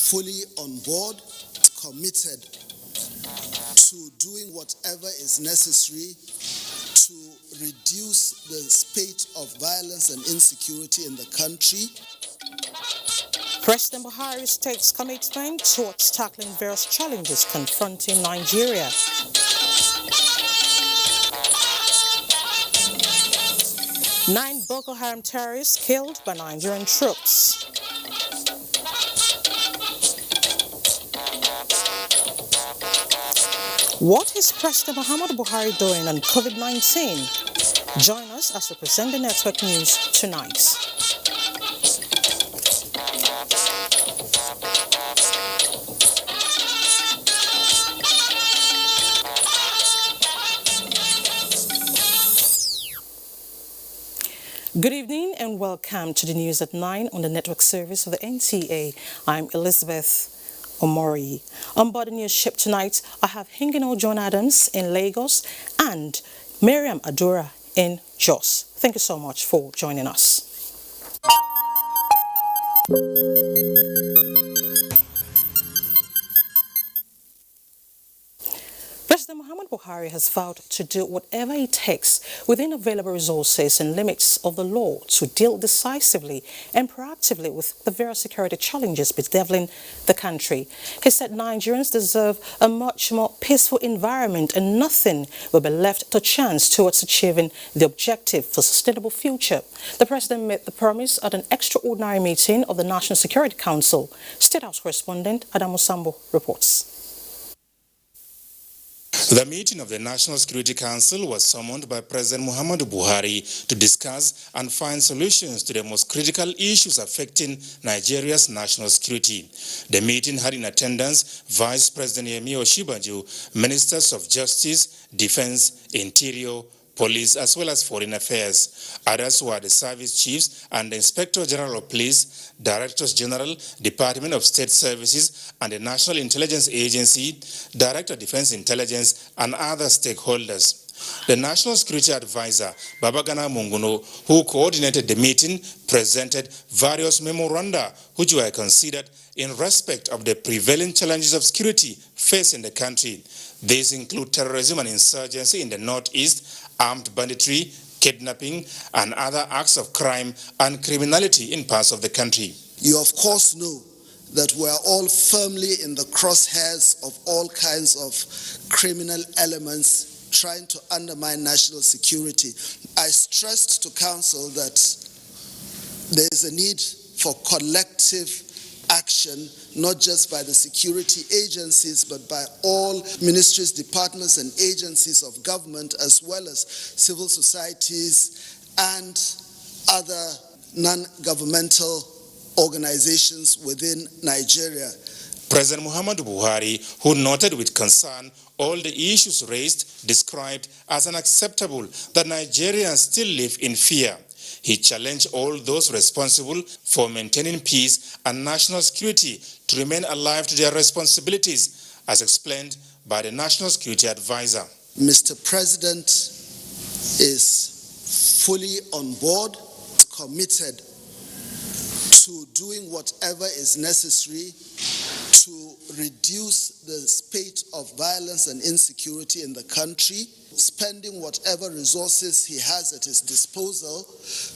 fully on board, committed to doing whatever is necessary to reduce the spate of violence and insecurity in the country. President Buhari states commitment towards tackling various challenges confronting Nigeria. Nine Boko Haram terrorists killed by Nigerian troops. What is President Muhammadu Buhari doing on COVID-19? Join us as we present the network news tonight. Good evening and welcome to the news at 9 on the network service of the NTA. I'm Elizabeth Omori. On board the news ship tonight, I have Hingino John Adams in Lagos and Miriam Adura in Jos. Thank you so much for joining us. President Muhammadu Buhari has vowed to do whatever it takes within available resources and limits of the law to deal decisively and proactively with the various security challenges bedeviling the country. He said Nigerians deserve a much more peaceful environment and nothing will be left to chance towards achieving the objective for a sustainable future. The president made the promise at an extraordinary meeting of the National Security Council. State House correspondent Adamu Sambo reports. The meeting of the National Security Council was summoned by President Muhammadu Buhari to discuss and find solutions to the most critical issues affecting Nigeria's national security. The meeting had in attendance Vice President Yemi Osinbajo, Ministers of Justice, Defense, Interior, Police, as well as Foreign Affairs. Others were the Service Chiefs and the Inspector General of Police, Directors General, Department of State Services, and the National Intelligence Agency, Director of Defense Intelligence, and other stakeholders. The National Security Advisor, Babagana Munguno, who coordinated the meeting, presented various memoranda which were considered in respect of the prevailing challenges of security facing the country. These include terrorism and insurgency in the northeast, armed banditry, kidnapping, and other acts of crime and criminality in parts of the country. You of course know that we are all firmly in the crosshairs of all kinds of criminal elements trying to undermine national security. I stressed to Council that there is a need for collective action, not just by the security agencies, but by all ministries, departments, and agencies of government, as well as civil societies and other non-governmental organizations within Nigeria. President Muhammadu Buhari, who noted with concern all the issues raised, described as unacceptable that Nigerians still live in fear. He challenged all those responsible for maintaining peace and national security to remain alive to their responsibilities, as explained by the National Security Advisor. Mr. President is fully on board, committed to doing whatever is necessary to reduce the spate of violence and insecurity in the country, spending whatever resources he has at his disposal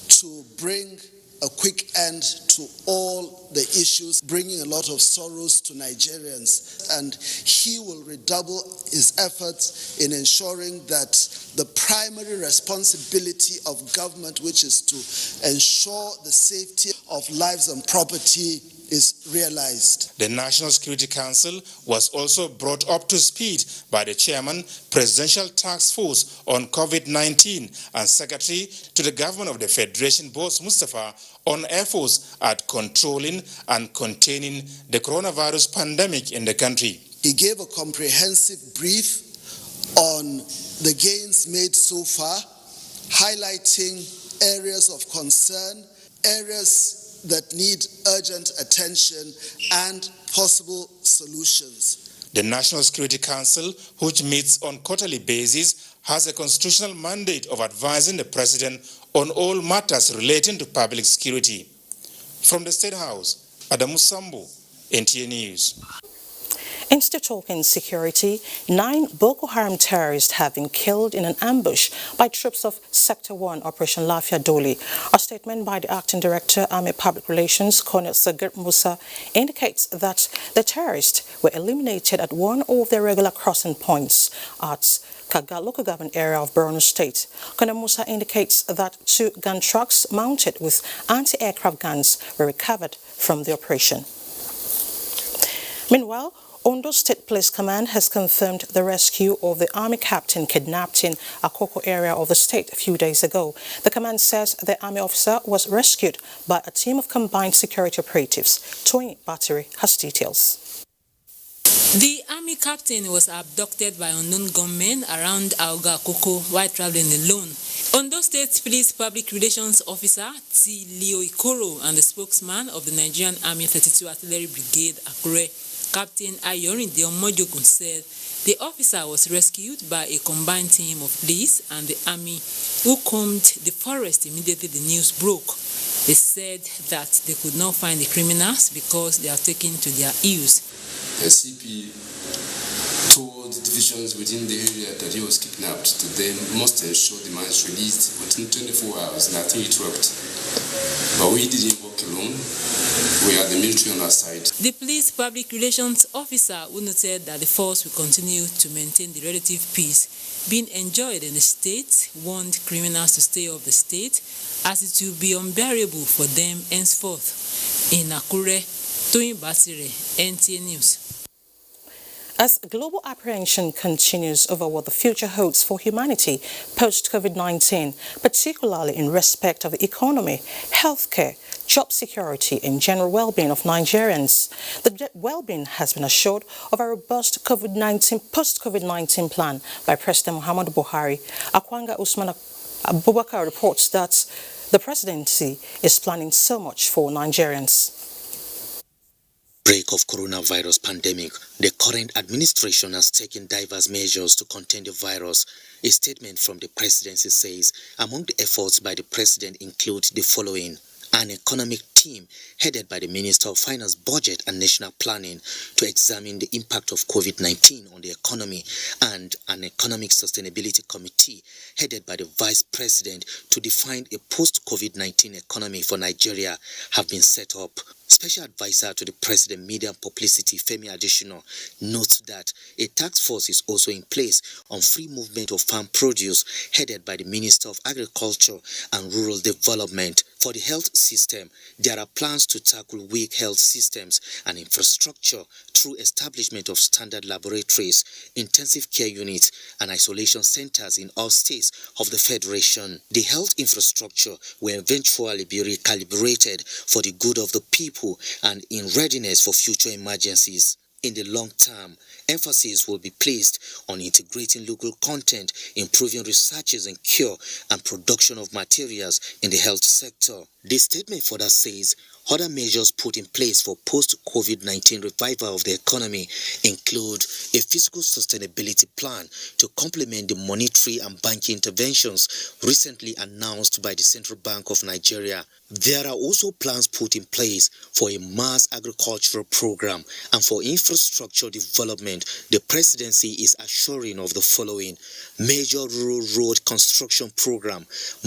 to bring a quick end to all the issues, bringing a lot of sorrows to Nigerians. And he will redouble his efforts in ensuring that the primary responsibility of government, which is to ensure the safety of lives and property, is realized. The National Security Council was also brought up to speed by the Chairman, Presidential Task Force on COVID-19 and Secretary to the Government of the Federation, Boss Mustafa, on efforts at controlling and containing the coronavirus pandemic in the country. He gave a comprehensive brief on the gains made so far, highlighting areas of concern, areas that need urgent attention and possible solutions. The National Security Council, which meets on quarterly basis, has a constitutional mandate of advising the President on all matters relating to public security. From the State House, Adamu Sambo, NTA News. In still talking security, 9 Boko Haram terrorists have been killed in an ambush by troops of Sector 1 Operation Lafia Doli. A statement by the Acting Director, Army Public Relations, Colonel Sagir Musa, indicates that the terrorists were eliminated at one of their regular crossing points at Kaga local government area of Borno State. Colonel Musa indicates that 2 gun trucks mounted with anti-aircraft guns were recovered from the operation. Meanwhile, Ondo State Police Command has confirmed the rescue of the army captain kidnapped in Akoko area of the state a few days ago. The command says the army officer was rescued by a team of combined security operatives. Toyin Battery has details. The army captain was abducted by unknown gunmen around Auga Akoko while traveling alone. Ondo State Police Public Relations Officer T. Leo Ikoro and the spokesman of the Nigerian Army 32 Artillery Brigade, Akure, Captain Ayorinde Omojokun, said the officer was rescued by a combined team of police and the army who combed the forest immediately the news broke. They said that they could not find the criminals because they are taken to their use. The CP told divisions within the area that he was kidnapped to them must ensure the man is released within 24 hours. Nothing interrupted. But we didn't work alone. We are the military on our side. The police public relations officer who noted that the force will continue to maintain the relative peace being enjoyed in the state warned criminals to stay off the state as it will be unbearable for them henceforth. In Akure, Toyin Battery, NTA News. As global apprehension continues over what the future holds for humanity post-COVID-19, particularly in respect of the economy, healthcare, job security, and general well-being of Nigerians, the well-being has been assured of a robust post-COVID-19 plan by President Muhammadu Buhari. Akwanga Usman Abubakar reports that the presidency is planning so much for Nigerians. Break of coronavirus pandemic, the current administration has taken diverse measures to contain the virus. A statement from the presidency says among the efforts by the president include the following: an economic team headed by the Minister of Finance, Budget and National Planning to examine the impact of COVID-19 on the economy, and an economic sustainability committee headed by the Vice President to define a post-COVID-19 economy for Nigeria have been set up. Special Advisor to the President, Media and Publicity, Femi Adesina, notes that a task force is also in place on free movement of farm produce headed by the Minister of Agriculture and Rural Development. For the health system, there are plans to tackle weak health systems and infrastructure through establishment of standard laboratories, intensive care units, and isolation centers in all states of the Federation. The health infrastructure will eventually be recalibrated for the good of the people and in readiness for future emergencies. In the long term, emphasis will be placed on integrating local content, improving researches and cure and production of materials in the health sector. The statement further says other measures put in place for post-COVID-19 revival of the economy include a fiscal sustainability plan to complement the monetary and banking interventions recently announced by the Central Bank of Nigeria. There are also plans put in place for a mass agricultural program and for infrastructure development. The presidency is assuring of the following: major rural road construction program,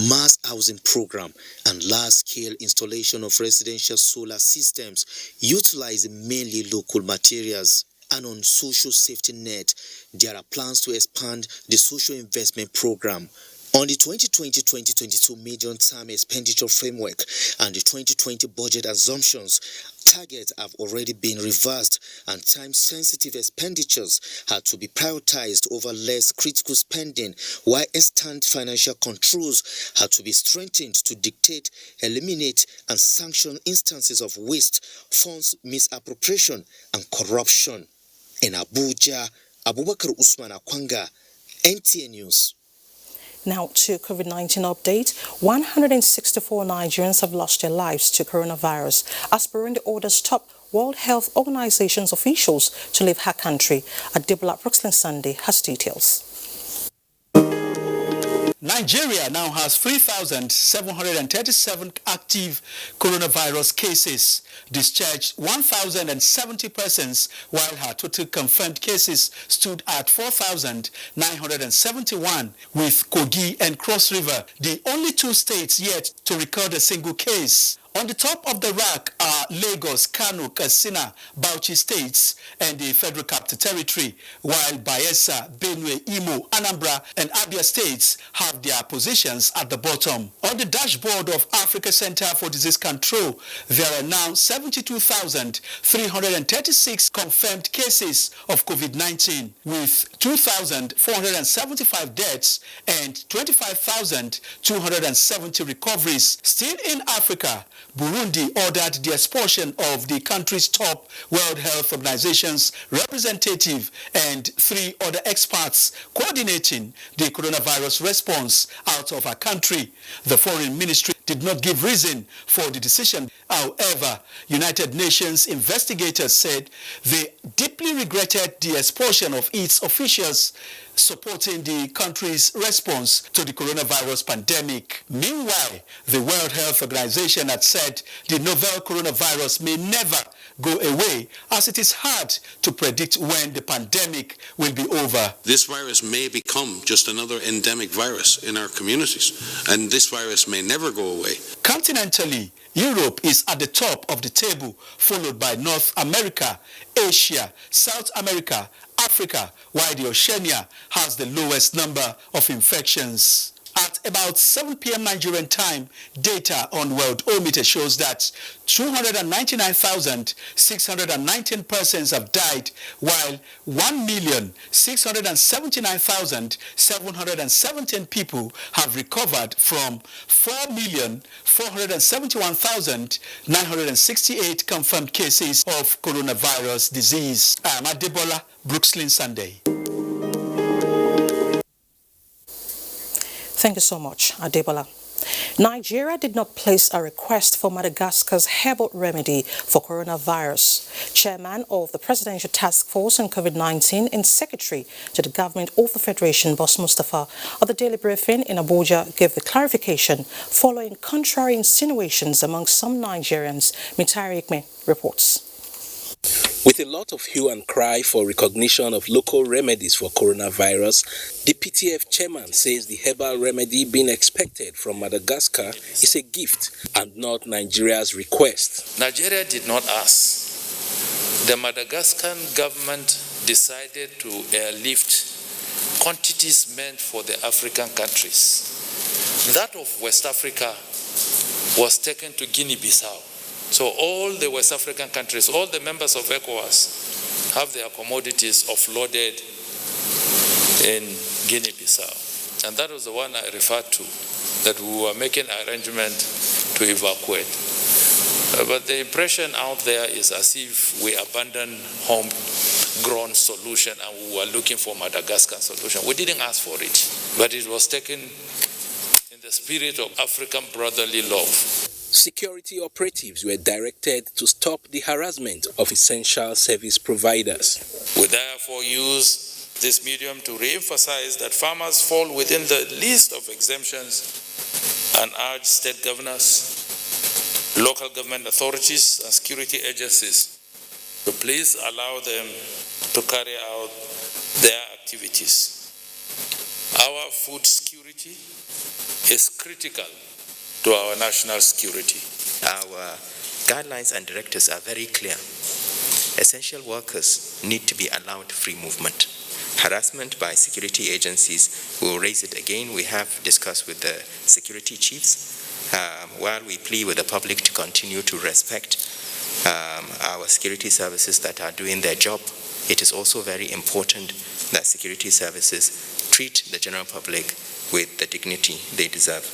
mass housing program, and large-scale installation of residential solar systems utilizing mainly local materials. And on social safety net, there are plans to expand the social investment program. On the 2020-2022 medium-term expenditure framework and the 2020 budget assumptions, targets have already been reversed and time-sensitive expenditures had to be prioritized over less critical spending, while extant financial controls had to be strengthened to dictate, eliminate, and sanction instances of waste, funds misappropriation, and corruption. In Abuja, Abubakar Usman Akwanga, NTA News. Now to COVID-19 update. 164 Nigerians have lost their lives to coronavirus as per the orders top World Health Organization's officials to leave her country. Adebola Brooksland Sunday has details. Nigeria now has 3,737 active coronavirus cases, discharged 1,070 persons, while her total confirmed cases stood at 4,971, with Kogi and Cross River the only two states yet to record a single case. On the top of the rack are Lagos, Kano, Katsina, Bauchi states and the Federal Capital Territory, while Bayelsa, Benue, Imo, Anambra and Abia states have their positions at the bottom. On the dashboard of Africa Center for Disease Control, there are now 72,336 confirmed cases of COVID-19, with 2,475 deaths and 25,270 recoveries. Still in Africa, Burundi ordered the expulsion of the country's top World Health Organization's representative and 3 other experts coordinating the coronavirus response out of her country. The Foreign Ministry did not give reason for the decision. However, United Nations investigators said they deeply regretted the expulsion of its officials supporting the country's response to the coronavirus pandemic. Meanwhile, the World Health Organization had said the novel coronavirus may never go away, as it is hard to predict when the pandemic will be over. This virus may become just another endemic virus in our communities, and this virus may never go away. Continentally, Europe is at the top of the table, followed by North America, Asia, South America, Africa, while the Oceania has the lowest number of infections. At about 7 p.m. Nigerian time, data on Worldometer shows that 299,619 persons have died, while 1,679,717 people have recovered from 4,471,968 confirmed cases of coronavirus disease. I am Adebola, Brooklyn Sunday. Thank you so much, Adebola. Nigeria did not place a request for Madagascar's herbal remedy for coronavirus. Chairman of the Presidential Task Force on COVID-19 and Secretary to the Government of the Federation, Boss Mustafa, at the daily briefing in Abuja gave the clarification following contrary insinuations among some Nigerians. Mitari Ikme reports. With a lot of hue and cry for recognition of local remedies for coronavirus, the PTF chairman says the herbal remedy being expected from Madagascar is a gift and not Nigeria's request. Nigeria did not ask. The Madagascar government decided to airlift quantities meant for the African countries. That of West Africa was taken to Guinea-Bissau. So all the West African countries, all the members of ECOWAS have their commodities offloaded in Guinea-Bissau. And that was the one I referred to, that we were making arrangement to evacuate. But the impression out there is as if we abandoned homegrown solution and we were looking for Madagascar solution. We didn't ask for it, but it was taken in the spirit of African brotherly love. Security operatives were directed to stop the harassment of essential service providers. We therefore use this medium to re-emphasize that farmers fall within the list of exemptions and urge state governors, local government authorities and security agencies to please allow them to carry out their activities. Our food security is critical to our national security. Our guidelines and directives are very clear. Essential workers need to be allowed free movement. Harassment by security agencies, we will raise it again. We have discussed with the security chiefs while we plead with the public to continue to respect our security services that are doing their job. It is also very important that security services treat the general public with the dignity they deserve.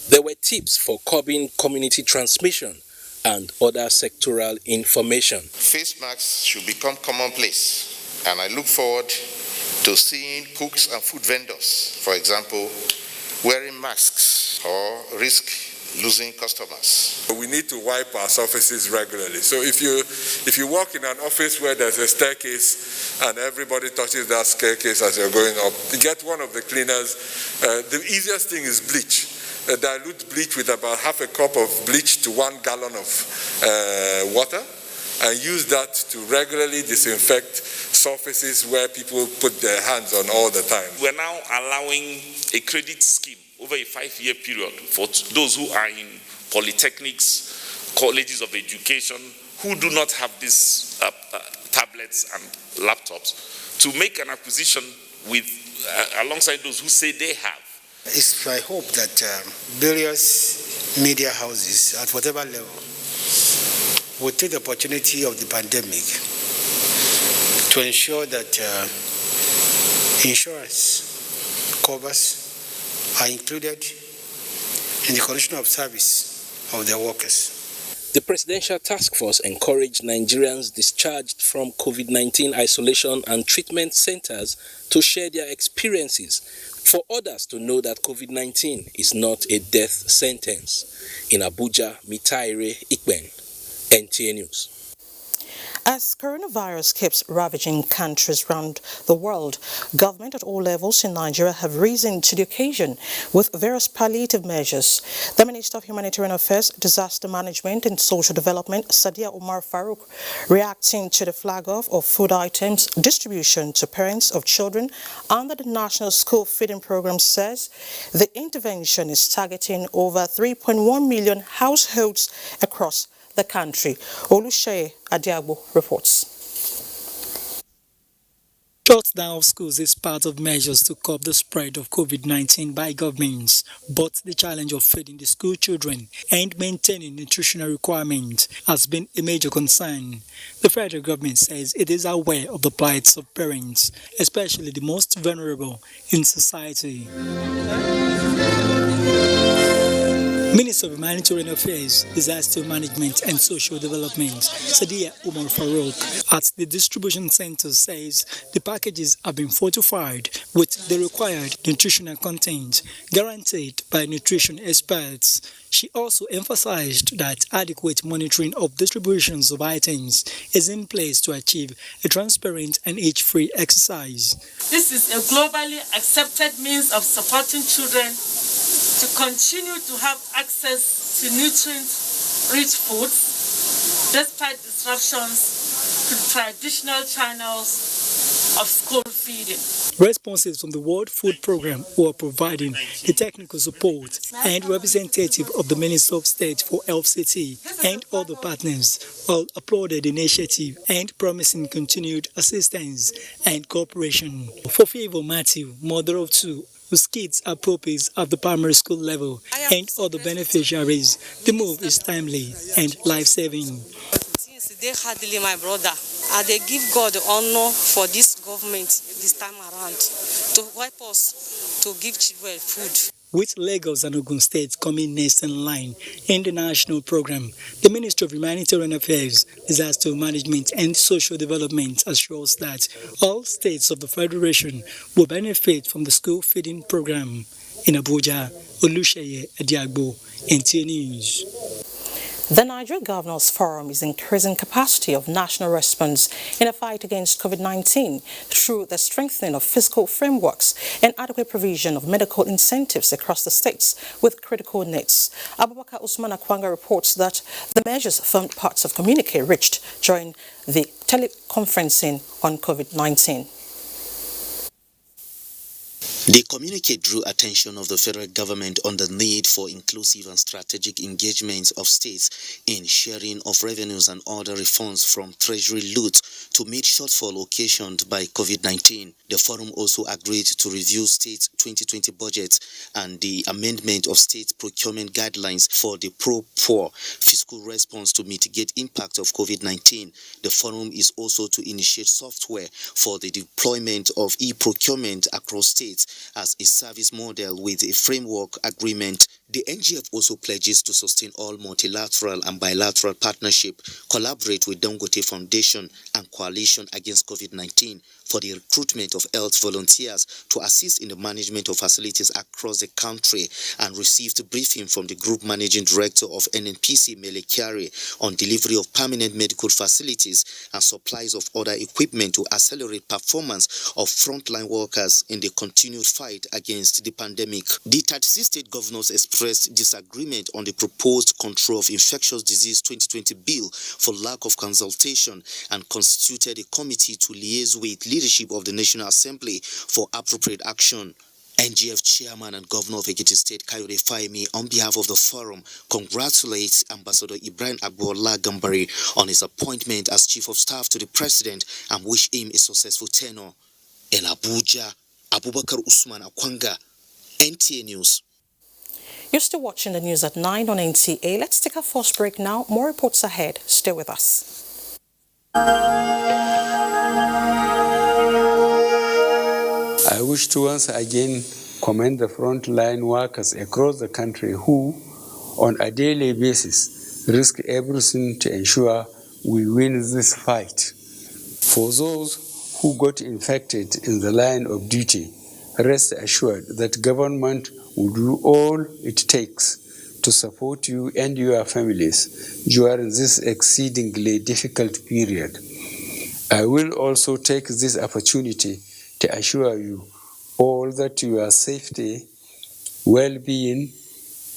There were tips for curbing community transmission and other sectoral information. Face masks should become commonplace, and I look forward to seeing cooks and food vendors, for example, wearing masks or risk losing customers. We need to wipe our surfaces regularly. So if you walk in an office where there's a staircase and everybody touches that staircase as you're going up, you get one of the cleaners. The easiest thing is bleach. Dilute bleach with about half a cup of bleach to 1 gallon of water, and use that to regularly disinfect surfaces where people put their hands on all the time. We're now allowing a credit scheme over a 5-year period for those who are in polytechnics, colleges of education, who do not have these tablets and laptops, to make an acquisition with alongside those who say they have. It's my hope that various media houses at whatever level will take the opportunity of the pandemic to ensure that insurance covers are included in the condition of service of their workers. The Presidential Task Force encouraged Nigerians discharged from COVID-19 isolation and treatment centers to share their experiences, for others to know that COVID-19 is not a death sentence. In Abuja, Mitaire Ikben, NTA News. As coronavirus keeps ravaging countries around the world, government at all levels in Nigeria have risen to the occasion with various palliative measures. The Minister of Humanitarian Affairs, Disaster Management and Social Development, Sadiya Umar Farouk, reacting to the flag-off of food items distribution to parents of children under the National School Feeding Program, says the intervention is targeting over 3.1 million households across the country. Olusheye Adiagbo reports. Shutdown of schools is part of measures to curb the spread of COVID-19 by governments, but the challenge of feeding the school children and maintaining nutritional requirements has been a major concern. The federal government says it is aware of the plights of parents, especially the most vulnerable in society. Minister of Humanitarian Affairs, Disaster Management and Social Development, Sadiya Umar Farouk, at the distribution center says the packages have been fortified with the required nutritional content guaranteed by nutrition experts. She also emphasized that adequate monitoring of distributions of items is in place to achieve a transparent and age-free exercise. This is a globally accepted means of supporting children to continue to have access to nutrient-rich foods despite disruptions to traditional channels of school feeding. Responses from the World Food Programme were providing the technical support, and representative of the Minister of State for LCT and other partners all applauded the initiative and promising continued assistance and cooperation. For Favor Matthew, mother of two, whose kids are pupils at the primary school level, and other beneficiaries, the move is timely and life-saving. Since they hardly my brother, they give God the honor for this government this time around to help us to give children food. With Lagos and Ogun State coming next in line in the national program, the Ministry of Humanitarian Affairs, Disaster Management and Social Development assures that all states of the Federation will benefit from the school feeding program. In Abuja, Olusheye Adiagbo, NTA News. The Nigeria Governors Forum is increasing capacity of national response in a fight against COVID-19 through the strengthening of fiscal frameworks and adequate provision of medical incentives across the states with critical needs. Abubakar Usman Akwanga reports that the measures formed parts of communique reached during the teleconferencing on COVID-19. The communique drew attention of the federal government on the need for inclusive and strategic engagement of states in sharing of revenues and other refunds from treasury loot to meet shortfall occasioned by COVID-19. The forum also agreed to review state 2020 budgets and the amendment of state procurement guidelines for the pro-poor fiscal response to mitigate impact of COVID-19. The forum is also to initiate software for the deployment of e-procurement across states as a service model with a framework agreement The NGF also pledges to sustain all multilateral and bilateral partnership, collaborate with Dangote Foundation and Coalition Against COVID-19 for the recruitment of health volunteers to assist in the management of facilities across the country, and received a briefing from the Group Managing Director of NNPC, Mele Kyari, on delivery of permanent medical facilities and supplies of other equipment to accelerate performance of frontline workers in the continued fight against the pandemic. The 36 state governors expressed disagreement on the proposed Control of Infectious Disease 2020 bill for lack of consultation and constituted a committee to liaise with leadership of the National Assembly for appropriate action. NGF Chairman and Governor of Ekiti State, Kayode Fayemi, on behalf of the forum, congratulates Ambassador Ibrahim Agbola Gambari on his appointment as Chief of Staff to the President and wish him a successful tenure. In Abuja, Abubakar Usman Akwanga, NTA News. You're still watching the news at 9 on NTA. Let's take our first break now. More reports ahead. Stay with us. I wish to once again commend the frontline workers across the country who, on a daily basis, risk everything to ensure we win this fight. For those who got infected in the line of duty, rest assured that government will do all it takes to support you and your families during this exceedingly difficult period. I will also take this opportunity to assure you all that your safety, well-being,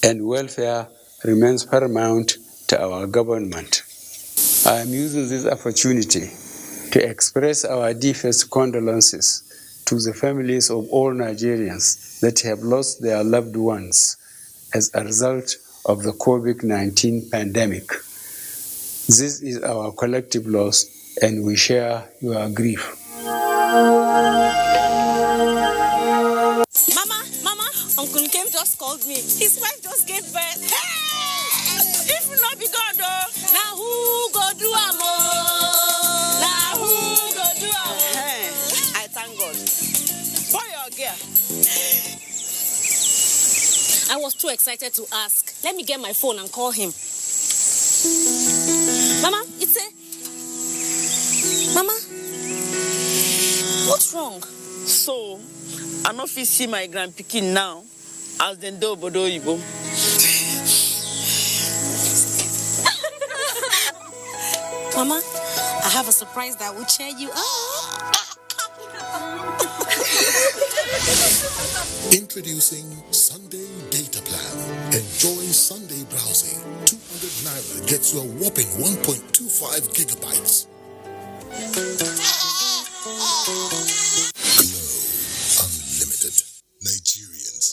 and welfare remains paramount to our government. I am using this opportunity to express our deepest condolences to the families of all Nigerians that have lost their loved ones as a result of the COVID-19 pandemic. This is our collective loss, and we share your grief. Mama, Uncle Kem just called me. His wife just gave birth. Hey! If we not be God, though, now who go do am? Now who go do am? I thank God. Boy or girl? I was too excited to ask. Let me get my phone and call him. Mama, it's a... Mama, what's wrong? So, I no fit see my grandpikin now as dem do obodo oyibo. Mama, I have a surprise that will cheer you up. Introducing Sunday Data Plan. Enjoy Sunday browsing. 200 Naira gets you a whopping 1.25 gigabytes. Glow Unlimited. Nigerians,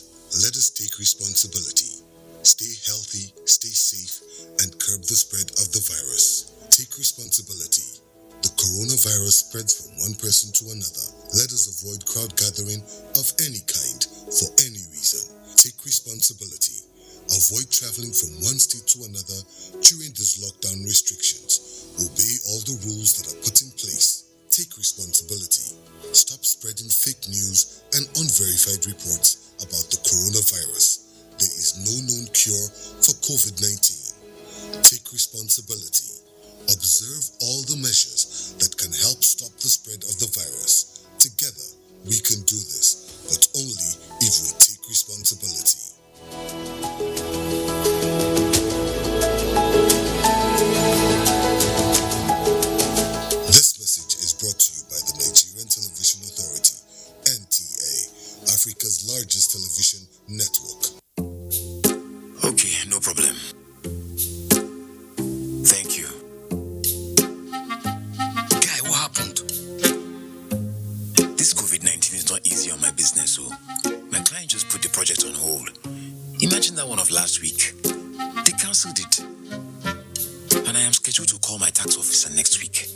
let us take responsibility. Stay healthy, stay safe, and curb the spread of the virus. Take responsibility. The coronavirus spreads from one person to another. Let us avoid crowd gathering of any kind for any reason. Take responsibility. Avoid traveling from one state to another during these lockdown restrictions. Obey all the rules that are put in place. Take responsibility. Stop spreading fake news and unverified reports about the coronavirus. There is no known cure for COVID-19. Take responsibility. Observe all the measures that can help stop the spread of the virus. Together, we can do this, but only if we take responsibility. This message is brought to you by the Nigerian Television Authority, NTA, Africa's largest television network. Okay, no problem. Thank you. Guy, what happened? This COVID-19 is not easy on my business, so my client just put the project on hold. Imagine that one of last week. They cancelled it. And I am scheduled to call my tax officer next week.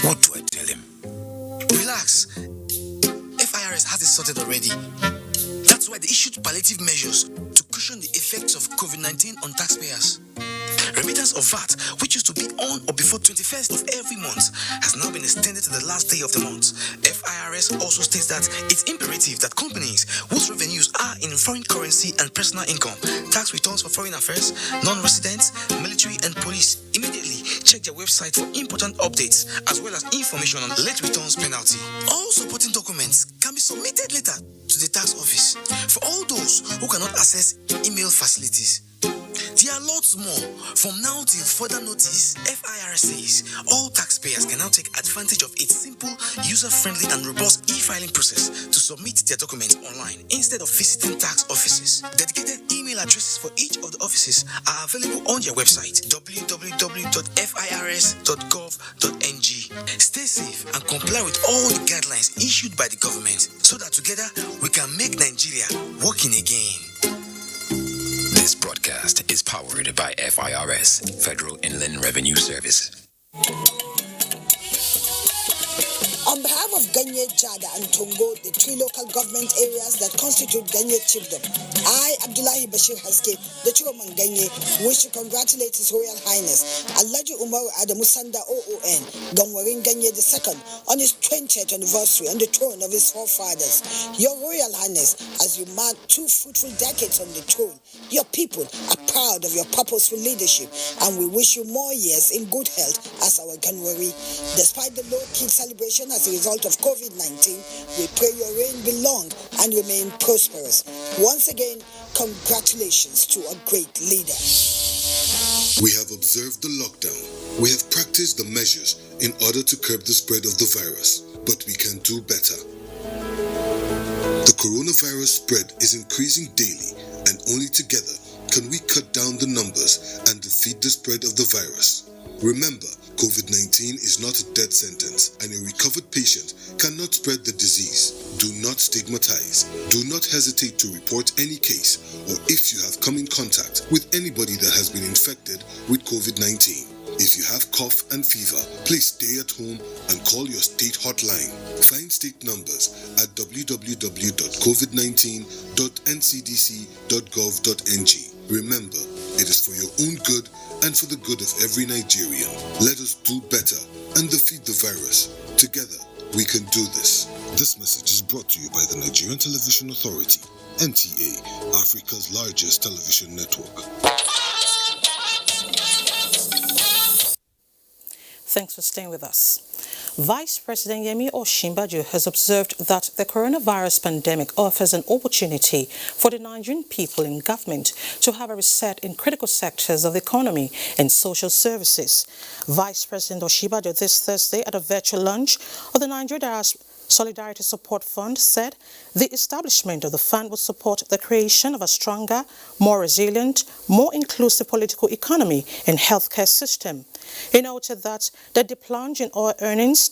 What do I tell him? Relax. FIRS has it sorted already. That's why they issued palliative measures to cushion the effects of COVID-19 on taxpayers. Remittance of VAT, which used to be on or before 21st of every month, has now been extended to the last day of the month. FIRS also states that it's imperative that companies whose revenues are in foreign currency and personal income, tax returns for foreign affairs, non-residents, military and police immediately check their website for important updates as well as information on late returns penalty. All supporting documents can be submitted later to the tax office. For all those who cannot access email facilities, there are lots more. From now till further notice, FIRS says all taxpayers can now take advantage of its simple, user-friendly and robust e-filing process to submit their documents online instead of visiting tax offices. Dedicated email addresses for each of the offices are available on their website, www.firs.gov.ng. Stay safe and comply with all the guidelines issued by the government so that together we can make Nigeria working again. This broadcast is powered by FIRS, Federal Inland Revenue Service. On behalf of Ganye, Jada and Tongo, the three local government areas that constitute Ganye Chiefdom, I, Abdullahi Bashir Haske, the Chairman Ganye, wish to congratulate His Royal Highness Alhaji Umar Adamusanda OON, Gamwarin Ganye II, on his 20th anniversary on the throne of his forefathers. Your Royal Highness, as you mark 2 fruitful decades on the throne, your people are proud of your purposeful leadership, and we wish you more years in good health as our Ganwari. Despite the low-key celebration as a result of COVID-19, we pray your reign be long and remain prosperous. Once again, congratulations to a great leader. We have observed the lockdown. We have practiced the measures in order to curb the spread of the virus, but we can do better. The coronavirus spread is increasing daily, and only together can we cut down the numbers and defeat the spread of the virus. Remember, COVID-19 is not a death sentence, and a recovered patient cannot spread the disease. Do not stigmatize. Do not hesitate to report any case, or if you have come in contact with anybody that has been infected with COVID-19. If you have cough and fever, please stay at home and call your state hotline. Find state numbers at www.covid19.ncdc.gov.ng. Remember, it is for your own good and for the good of every Nigerian. Let us do better and defeat the virus. Together, we can do this. This message is brought to you by the Nigerian Television Authority, NTA, Africa's largest television network. Thanks for staying with us. Vice President Yemi Osinbajo has observed that the coronavirus pandemic offers an opportunity for the Nigerian people in government to have a reset in critical sectors of the economy and social services. Vice President Osinbajo this Thursday at a virtual launch of the Nigeria Diaspora Solidarity Support Fund said the establishment of the fund would support the creation of a stronger, more resilient, more inclusive political economy and healthcare system. He noted that the plunge in oil earnings,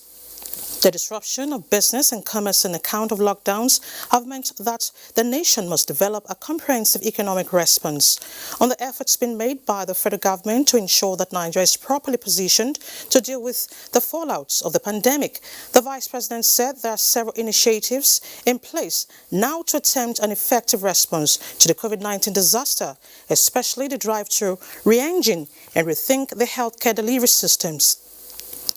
the disruption of business and commerce on account of lockdowns have meant that the nation must develop a comprehensive economic response. On the efforts being made by the federal government to ensure that Nigeria is properly positioned to deal with the fallouts of the pandemic, the Vice President said there are several initiatives in place now to attempt an effective response to the COVID-19 disaster, especially the drive to re-engine and rethink the healthcare delivery systems,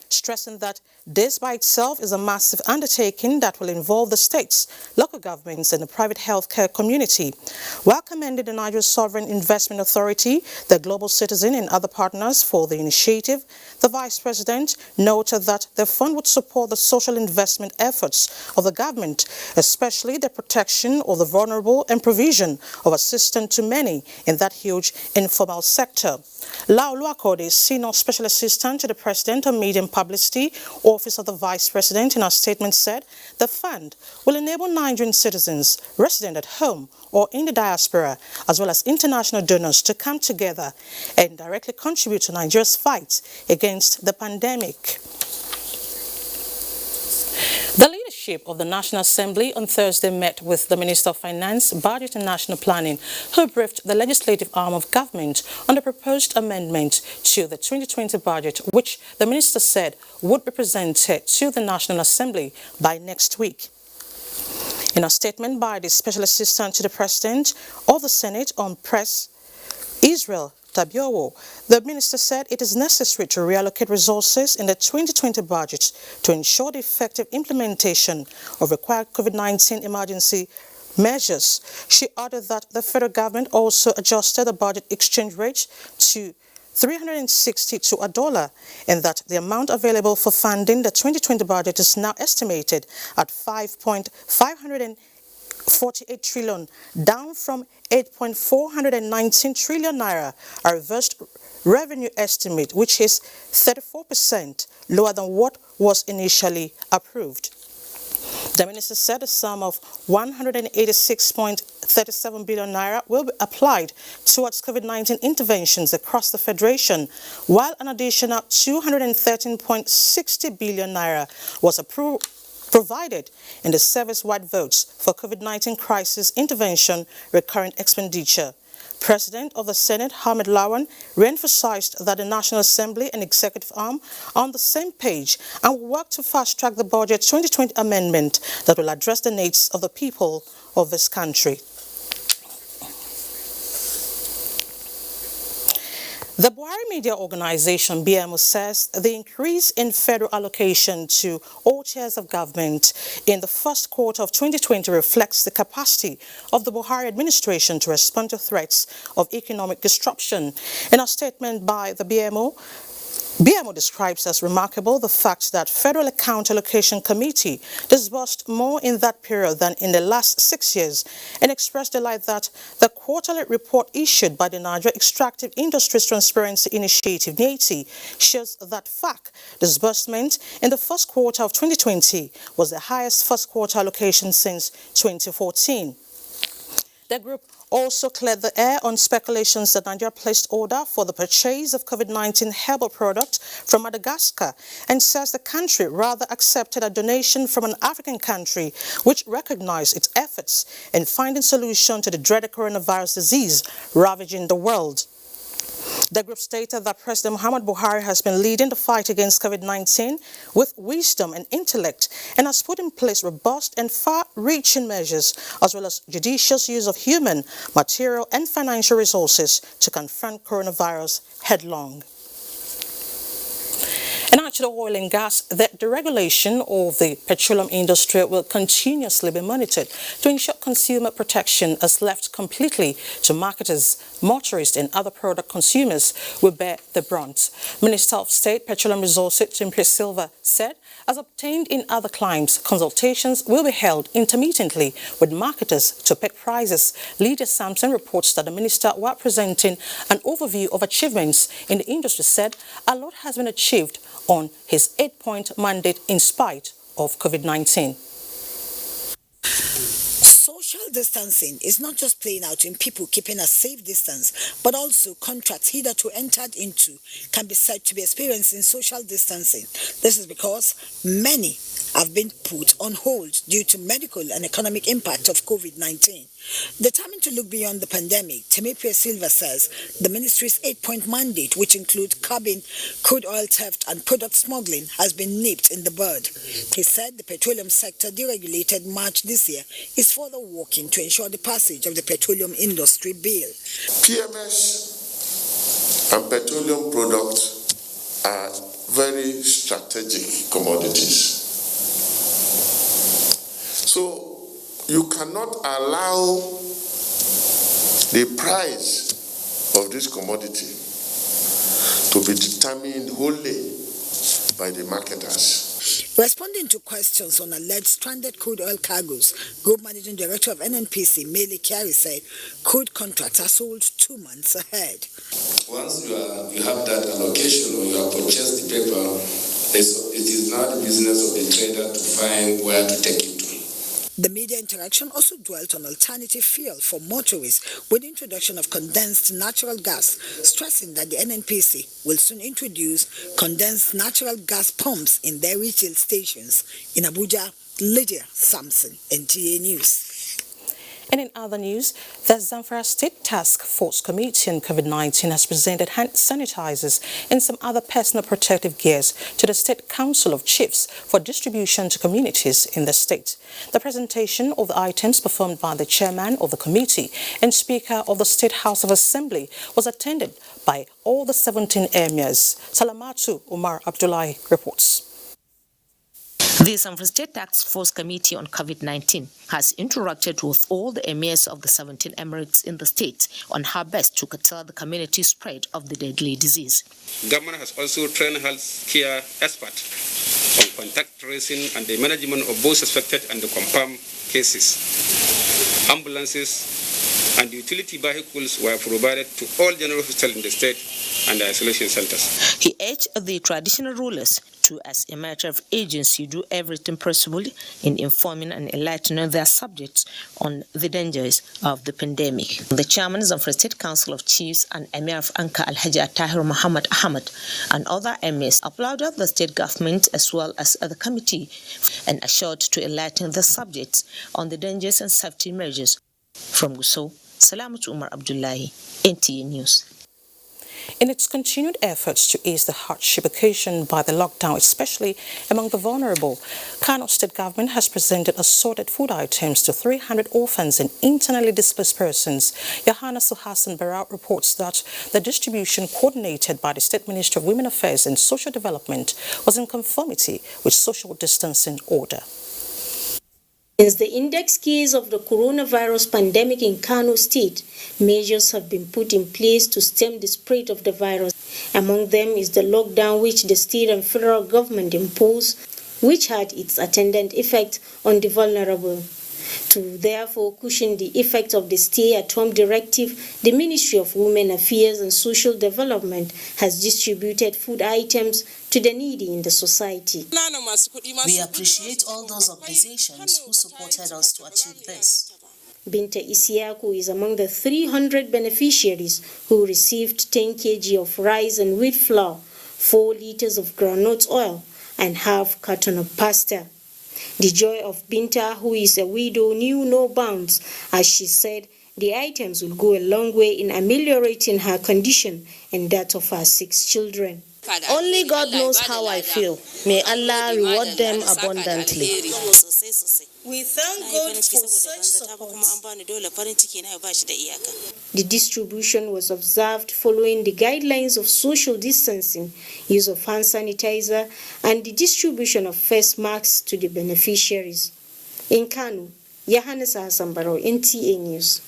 stressing that this by itself is a massive undertaking that will involve the states, local governments and the private healthcare community. While commending the Nigeria Sovereign Investment Authority, the Global Citizen and other partners for the initiative, the Vice President noted that the fund would support the social investment efforts of the government, especially the protection of the vulnerable and provision of assistance to many in that huge informal sector. Lau Luakode, Senior Special Assistant to the President on Media and Publicity, Office of the Vice President, in our statement said the fund will enable Nigerian citizens resident at home or in the diaspora, as well as international donors, to come together and directly contribute to Nigeria's fight against the pandemic. The leadership of the National Assembly on Thursday met with the Minister of Finance, Budget and National Planning, who briefed the legislative arm of government on the proposed amendment to the 2020 budget, which the minister said would be presented to the National Assembly by next week. In a statement by the Special Assistant to the President of the Senate on Press, Israel Tabiowo, the minister said it is necessary to reallocate resources in the 2020 budget to ensure the effective implementation of required COVID-19 emergency measures. She added that the federal government also adjusted the budget exchange rate to 360 to $1, and that the amount available for funding the 2020 budget is now estimated at 5.548 trillion, down from 8.419 trillion naira, a reversed revenue estimate, which is 34% lower than what was initially approved. The minister said a sum of 186.37 billion naira will be applied towards COVID-19 interventions across the federation, while an additional 213.60 billion naira was provided in the service-wide votes for COVID-19 crisis intervention recurrent expenditure. President of the Senate, Hamid Lawan, re-emphasized that the National Assembly and Executive Arm are on the same page and will work to fast-track the Budget 2020 amendment that will address the needs of the people of this country. The Buhari Media Organization, BMO, says the increase in federal allocation to all tiers of government in the first quarter of 2020 reflects the capacity of the Buhari administration to respond to threats of economic disruption. In a statement by the BMO describes as remarkable the fact that Federal Account Allocation Committee disbursed more in that period than in the last 6 years, and expressed delight that the quarterly report issued by the Nigeria Extractive Industries Transparency Initiative, NEATI, shows that FAC disbursement in the first quarter of 2020 was the highest first quarter allocation since 2014. The group also cleared the air on speculations that Nigeria placed order for the purchase of COVID-19 herbal products from Madagascar, and says the country rather accepted a donation from an African country which recognized its efforts in finding solution to the dreaded coronavirus disease ravaging the world. The group stated that President Muhammad Buhari has been leading the fight against COVID-19 with wisdom and intellect, and has put in place robust and far-reaching measures as well as judicious use of human, material and financial resources to confront coronavirus headlong. And to the oil and gas, the deregulation of the petroleum industry will continuously be monitored to ensure consumer protection is left completely to marketers, motorists and other product consumers will bear the brunt. Minister of State Petroleum Resources Timothy Silva said, as obtained in other climes, consultations will be held intermittently with marketers to pick prices. Lydia Sampson reports that the minister, while presenting an overview of achievements in the industry, said a lot has been achieved on his 8-point mandate in spite of COVID-19. Social distancing is not just playing out in people keeping a safe distance, but also contracts hitherto entered into can be said to be experiencing social distancing. This is because many have been put on hold due to medical and economic impact of COVID-19. Determined to look beyond the pandemic, Timothy Silva says the ministry's 8-point mandate, which includes curbing crude oil theft and product smuggling, has been nipped in the bud. He said the petroleum sector deregulated March this year is further working to ensure the passage of the petroleum industry bill. PMS and petroleum products are very strategic commodities. So you cannot allow the price of this commodity to be determined wholly by the marketers. Responding to questions on alleged stranded crude oil cargoes, Group Managing Director of NNPC, Mele Kyari, said crude contracts are sold 2 months ahead. Once you have that allocation or you have purchased the paper, it is now the business of the trader to find where to take it to. The media interaction also dwelt on alternative fuel for motorists with the introduction of condensed natural gas, stressing that the NNPC will soon introduce condensed natural gas pumps in their retail stations. In Abuja, Lydia Sampson, NTA News. And in other news, the Zamfara State Task Force Committee on COVID-19 has presented hand sanitizers and some other personal protective gears to the State Council of Chiefs for distribution to communities in the state. The presentation of the items performed by the chairman of the committee and Speaker of the State House of Assembly was attended by all the 17 emirs. Salamatu Umar Abdullahi reports. The Zamfara State Task Force Committee on COVID-19 has interacted with all the emirs of the 17 emirates in the state on how best to curtail the community spread of the deadly disease. Government has also trained healthcare experts on contact tracing and the management of both suspected and the confirmed cases. Ambulances and utility vehicles were provided to all general hospitals in the state and the isolation centers. He urged the traditional rulers to, as a matter of agency, do everything possible in informing and enlightening their subjects on the dangers of the pandemic. The chairman of the State Council of Chiefs and Emir of Anka Alhaji Tahir Muhammad Ahmad and other emirs applauded the state government as well as the committee and assured to enlighten the subjects on the dangers and safety measures. From Gusau, Salamatu Umar Abdullahi, NTA News. In its continued efforts to ease the hardship occasioned by the lockdown, especially among the vulnerable, Kano State Government has presented assorted food items to 300 orphans and internally displaced persons. Yohana Suhasan Barao reports that the distribution, coordinated by the State Ministry of Women Affairs and Social Development, was in conformity with social distancing order. Since the index case of the coronavirus pandemic in Kano State, measures have been put in place to stem the spread of the virus. Among them is the lockdown which the state and federal government imposed, which had its attendant effect on the vulnerable. To therefore cushion the effect of the stay-at-home directive, the Ministry of Women Affairs and Social Development has distributed food items to the needy in the society. We appreciate all those organizations who supported us to achieve this. Binta Isiaku is among the 300 beneficiaries who received 10 kg of rice and wheat flour, 4 liters of groundnut oil, and half carton of pasta. The joy of Binta, who is a widow, knew no bounds, as she said the items will go a long way in ameliorating her condition and that of her 6 children. Only God knows how I feel. May Allah reward them abundantly. We thank God for such support. The distribution was observed following the guidelines of social distancing, use of hand sanitizer, and the distribution of face masks to the beneficiaries. In Kano, Yohannes Hasambaro, NTA News.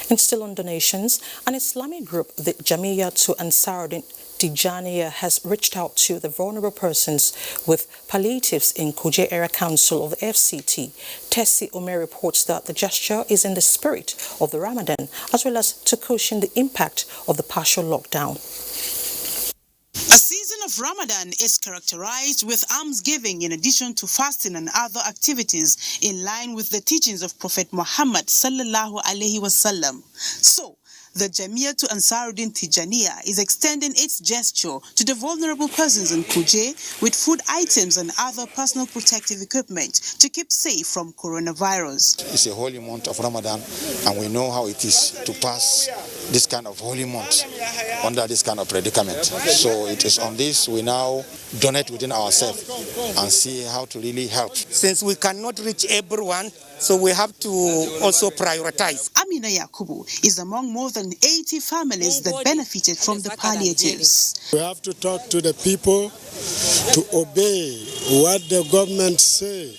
And still on donations, an Islamic group, the Jamia to Ansaruddin Tijaniya, has reached out to the vulnerable persons with palliatives in Kuje Area Council of the FCT. Tessie Omer reports that the gesture is in the spirit of the Ramadan, as well as to cushion the impact of the partial lockdown. The season of Ramadan is characterized with almsgiving in addition to fasting and other activities in line with the teachings of Prophet Muhammad sallallahu alaihi wasallam. So, the Jamia to Ansaruddin Tijaniya is extending its gesture to the vulnerable persons in Kuje with food items and other personal protective equipment to keep safe from coronavirus. It's a holy month of Ramadan, and we know how it is to pass this kind of holy month under this kind of predicament. So it is on this we now donate within ourselves and see how to really help. Since we cannot reach everyone, so we have to also prioritize. Amina Yakubu is among more than 80 families that benefited from the palliatives. We have to talk to the people to obey what the government says.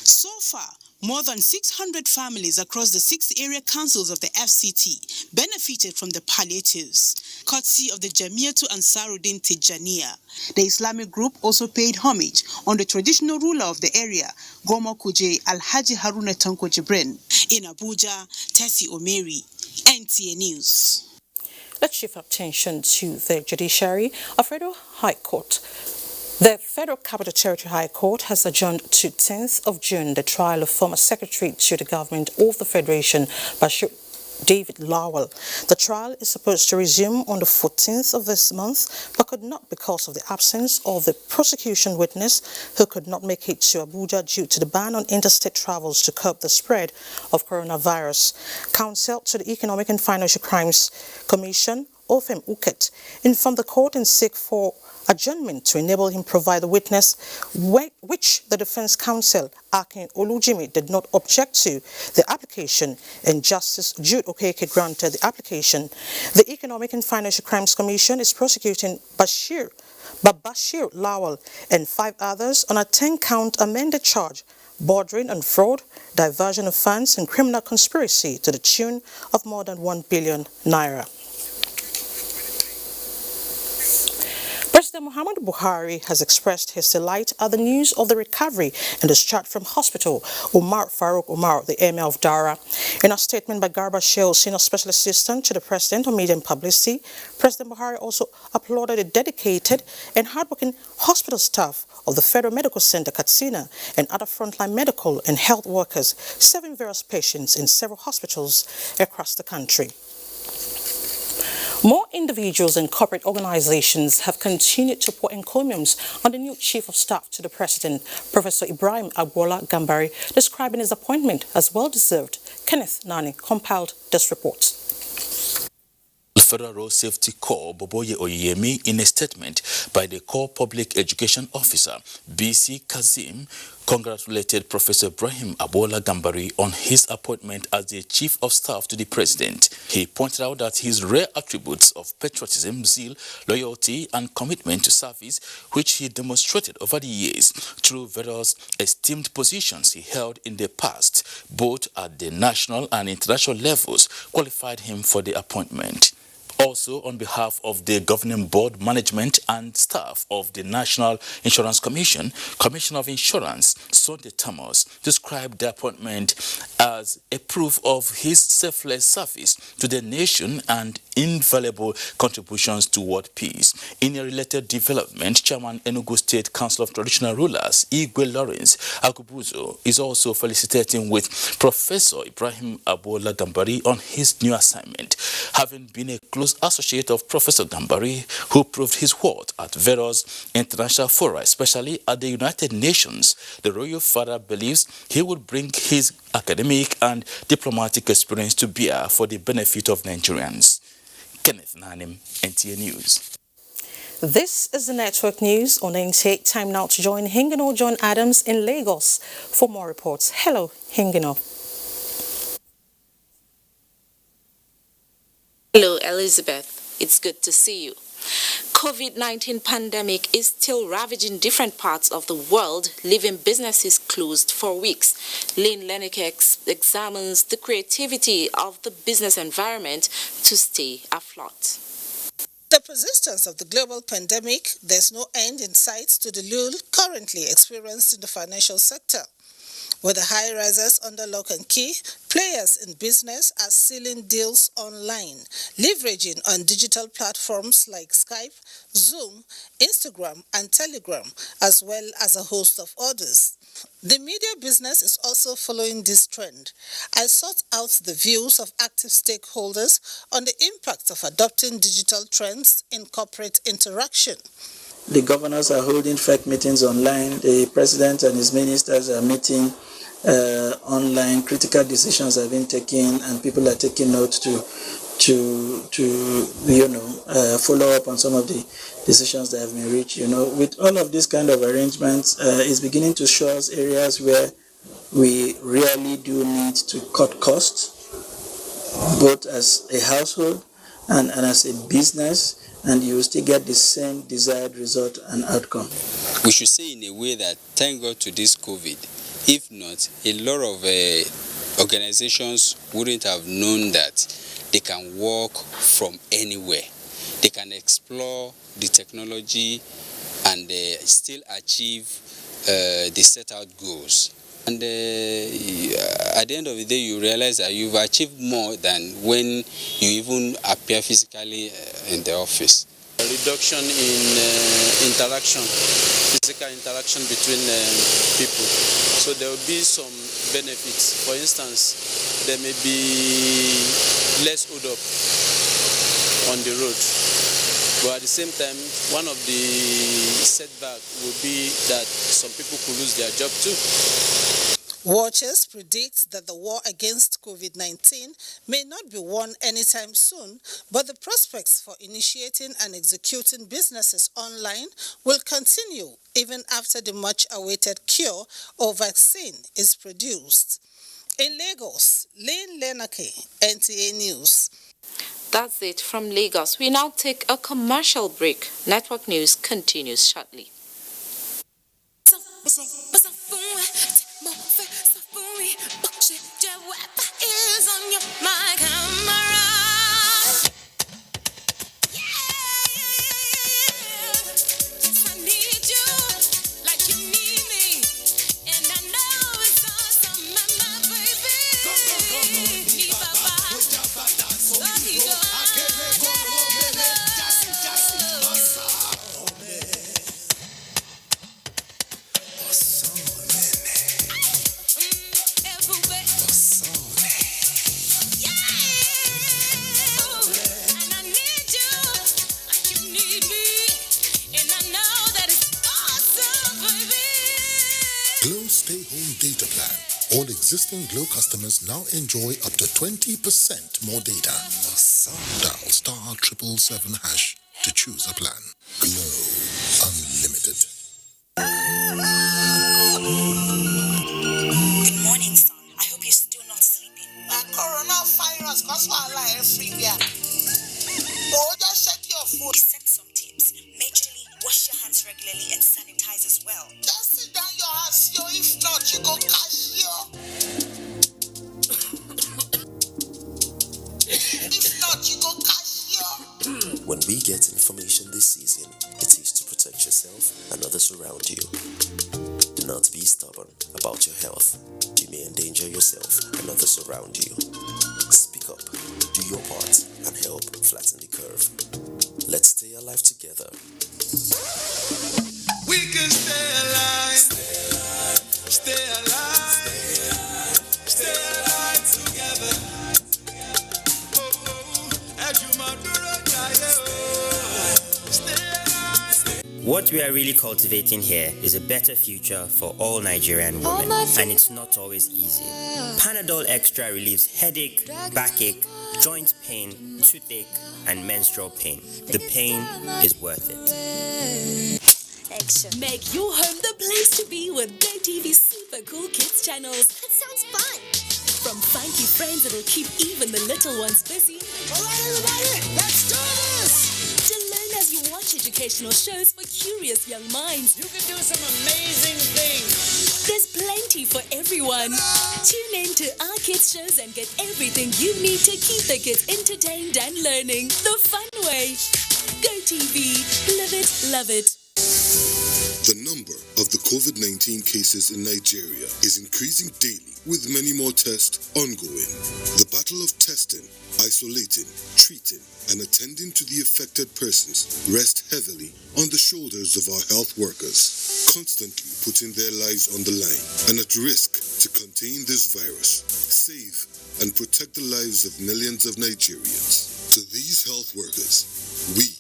So far, more than 600 families across the 6 area councils of the FCT benefited from the palliatives, courtesy of the Jamia to Ansaruddin Tijaniya. The Islamic group also paid homage on the traditional ruler of the area, Gomo Kuje Alhaji Haruna Tanko Jibrin. In Abuja, Tessie Omeri, NTA News. Let's shift attention to the judiciary. A federal high court. The Federal Capital Territory High Court has adjourned to 10th of June the trial of former Secretary to the Government of the Federation, Bashir David Lawal. The trial is supposed to resume on the 14th of this month, but could not because of the absence of the prosecution witness who could not make it to Abuja due to the ban on interstate travels to curb the spread of coronavirus. Counsel to the Economic and Financial Crimes Commission, Ofem Uket, informed the court and seek for adjournment to enable him provide the witness, which the defense counsel, Akin Olujimi, did not object to the application, and Justice Jude Okeke granted the application. The Economic and Financial Crimes Commission is prosecuting Bashir Lawal and 5 others on a 10-count amended charge bordering on fraud, diversion of funds, and criminal conspiracy to the tune of more than 1 billion naira. President Muhammadu Buhari has expressed his delight at the news of the recovery and discharge from hospital Umar Farouk Umar, the Emir of Dara. In a statement by Garba Shehu, Senior Special Assistant to the President on Media and Publicity, President Buhari also applauded the dedicated and hardworking hospital staff of the Federal Medical Center Katsina and other frontline medical and health workers serving various patients in several hospitals across the country. More individuals and corporate organizations have continued to pour encomiums on the new Chief of Staff to the President, Professor Ibrahim Agbola Gambari, describing his appointment as well-deserved. Kenneth Nani compiled this report. Federal Road Safety Corps Boboye Oyemi, in a statement by the Corps Public Education Officer, BC Kazim, congratulated Professor Ibrahim Agbola Gambari on his appointment as the Chief of Staff to the President. He pointed out that his rare attributes of patriotism, zeal, loyalty, and commitment to service, which he demonstrated over the years through various esteemed positions he held in the past, both at the national and international levels, qualified him for the appointment. Also, on behalf of the governing board, management and staff of the National Insurance Commission, Commissioner of Insurance, Sunday Thomas, described the appointment as a proof of his selfless service to the nation and invaluable contributions toward peace. In a related development, Chairman Enugu State Council of Traditional Rulers, Igwe Lawrence Agubuzo, is also felicitating with Professor Ibrahim Agbola Gambari on his new assignment, having been a close associate of Professor Gambari, who proved his worth at various international fora, especially at the United Nations. The royal father believes he would bring his academic and diplomatic experience to bear for the benefit of Nigerians. Kenneth Nanim, NTA News. This is the Network News on NTA. Time now to join Hingano John Adams in Lagos for more reports. Hello, Hingano. Hello, Elizabeth. It's good to see you. COVID-19 pandemic is still ravaging different parts of the world, leaving businesses closed for weeks. Lynn Leneke examines the creativity of the business environment to stay afloat. The persistence of the global pandemic, there's no end in sight to the lull currently experienced in the financial sector. With the high rises under lock and key, players in business are sealing deals online, leveraging on digital platforms like Skype, Zoom, Instagram, and Telegram, as well as a host of others. The media business is also following this trend. I sought out the views of active stakeholders on the impact of adopting digital trends in corporate interaction. The governors are holding FEC meetings online. The president and his ministers are meeting online. Critical decisions are being taken, and people are taking note to follow up on some of the decisions that have been reached. With all of these kind of arrangements, it's beginning to show us areas where we really do need to cut costs, both as a household and as a business, and you will still get the same desired result and outcome. We should say in a way that thank God to this COVID. If not, a lot of organizations wouldn't have known that they can work from anywhere. They can explore the technology and still achieve the set out goals. And at the end of the day, you realize that you've achieved more than when you even appear physically in the office. A reduction in physical interaction between people. So there will be some benefits. For instance, there may be less hold up on the road. But at the same time, one of the setbacks will be that some people could lose their job too. Watchers predict that the war against COVID-19 may not be won anytime soon, but the prospects for initiating and executing businesses online will continue even after the much-awaited cure or vaccine is produced. In Lagos, Lynn Lenake, NTA News. That's it from Lagos. We now take a commercial break. Network News continues shortly. Glow Stay Home Data Plan. All existing Glow customers now enjoy up to 20% more data. Dial *777# to choose a plan. Glow Unlimited. Good morning, son. I hope you're still not sleeping. Coronavirus, cause we're everywhere. Oh, just check your food. We set some tips. Majorly, wash your hands regularly and sanitize as well. Just sit down your ass, yo. If not, you go cash yo. If not, you go cash yo. When we get information this season, it is to protect yourself and others around you. Do not be stubborn about your health. You may endanger yourself and others around you. Speak up, do your part, and help flatten the curve. Let's stay alive together. We can stay alive. Stay alive. Stay alive together. What we are really cultivating here is a better future for all Nigerian women, and it's not always easy. Panadol Extra relieves headache, backache, joint pain, toothache, and menstrual pain. The pain is worth it. Make your home the place to be with GoTV's super cool kids channels. That sounds fun. From funky friends that'll keep even the little ones busy. Alright, everybody, let's do this! To learn as you watch educational shows for curious young minds. You can do some amazing things. There's plenty for everyone. Tune in to our kids shows and get everything you need to keep the kids entertained and learning the fun way. GoTV, live it, love it. The number of the COVID-19 cases in Nigeria is increasing daily, with many more tests ongoing. The battle of testing, isolating, treating, and attending to the affected persons rests heavily on the shoulders of our health workers, constantly putting their lives on the line and at risk to contain this virus, save and protect the lives of millions of Nigerians. To these health workers, we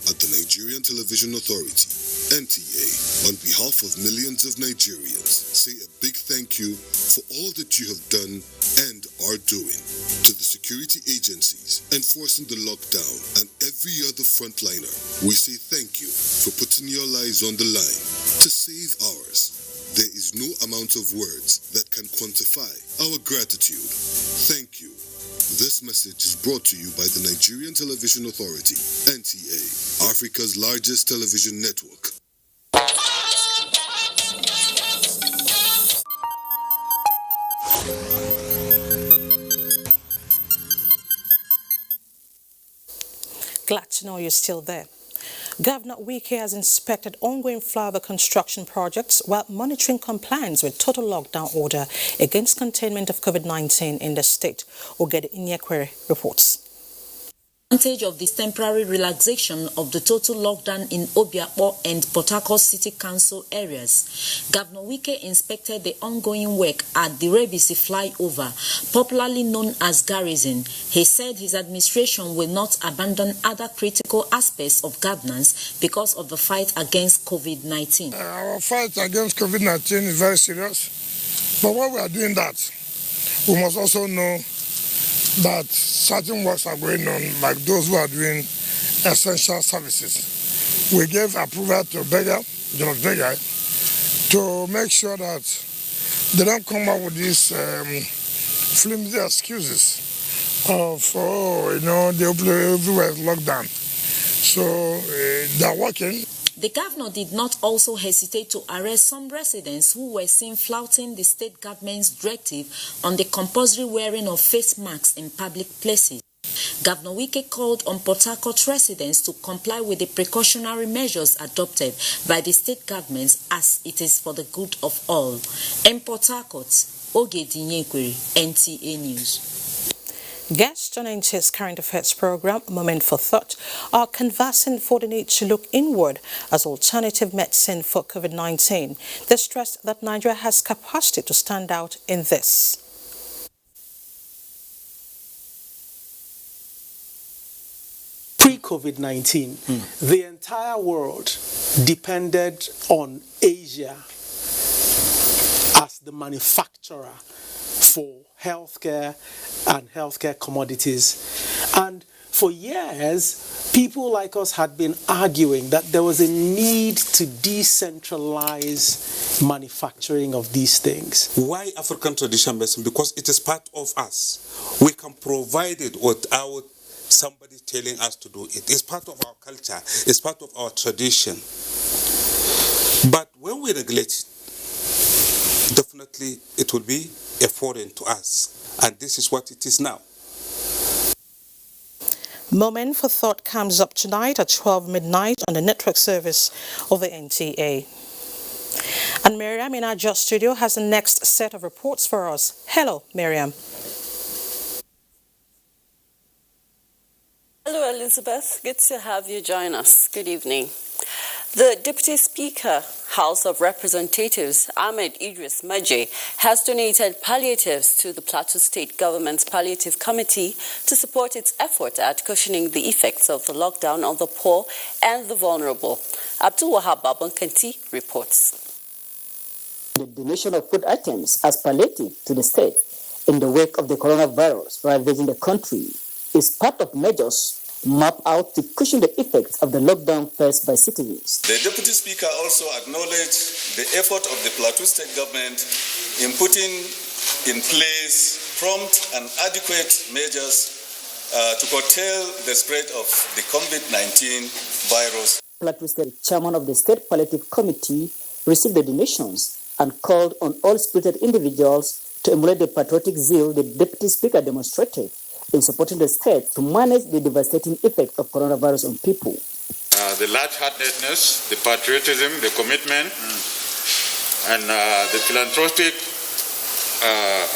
at the Nigerian Television Authority, NTA, on behalf of millions of Nigerians, say a big thank you for all that you have done and are doing. To the security agencies enforcing the lockdown and every other frontliner, we say thank you for putting your lives on the line to save ours. There is no amount of words that can quantify our gratitude. Thank you. This message is brought to you by the Nigerian Television Authority, NTA, Africa's largest television network. Glad to know you're still there. Governor Wike has inspected ongoing flyover construction projects while monitoring compliance with total lockdown order against containment of COVID-19 in the state. Ogede Inyekwe reports. Advantage of this temporary relaxation of the total lockdown in Obiakpo and Port Harcourt City Council areas, Governor Wike inspected the ongoing work at the Rebisi flyover, popularly known as Garrison. He said his administration will not abandon other critical aspects of governance because of the fight against COVID-19. Our fight against COVID-19 is very serious. But while we are doing that, we must also know that certain works are going on, like those who are doing essential services. We gave approval to Judge Beggar, to make sure that they don't come up with these flimsy excuses of, everywhere is locked down. So they're working. The governor did not also hesitate to arrest some residents who were seen flouting the state government's directive on the compulsory wearing of face masks in public places. Governor Wike called on Port Harcourt residents to comply with the precautionary measures adopted by the state governments as it is for the good of all. In Port Harcourt, Oge Dinyekweri, NTA News. Guests on NTA's Current Affairs program, Moment for Thought, are canvassing for the need to look inward as alternative medicine for COVID-19. They stressed that Nigeria has capacity to stand out in this. Pre-COVID-19, the entire world depended on Asia as the manufacturer for healthcare and healthcare commodities. And for years, people like us had been arguing that there was a need to decentralize manufacturing of these things. Why African traditional medicine? Because it is part of us. We can provide it without somebody telling us to do it. It's part of our culture. It's part of our tradition. But when we neglect it, definitely it will be a foreign to us. And this is what it is now. Moment for Thought comes up tonight at 12 midnight on the network service of the NTA. And Miriam in our Just studio has the next set of reports for us. Hello, Miriam. Hello, Elizabeth. Good to have you join us. Good evening. The Deputy Speaker, House of Representatives, Ahmed Idris Maje, has donated palliatives to the Plateau State Government's Palliative Committee to support its effort at cushioning the effects of the lockdown on the poor and the vulnerable. Abdul Wahab Babankanti reports. The donation of food items as palliative to the state in the wake of the coronavirus ravaging the country is part of measures mapped out to cushion the effects of the lockdown faced by citizens. The Deputy Speaker also acknowledged the effort of the Plateau State Government in putting in place prompt and adequate measures to curtail the spread of the COVID-19 virus. Plateau State Chairman of the State Palliative Committee received the donations and called on all spirited individuals to emulate the patriotic zeal the Deputy Speaker demonstrated in supporting the state to manage the devastating effect of coronavirus on people. The large-heartedness, the patriotism, the commitment, and the philanthropic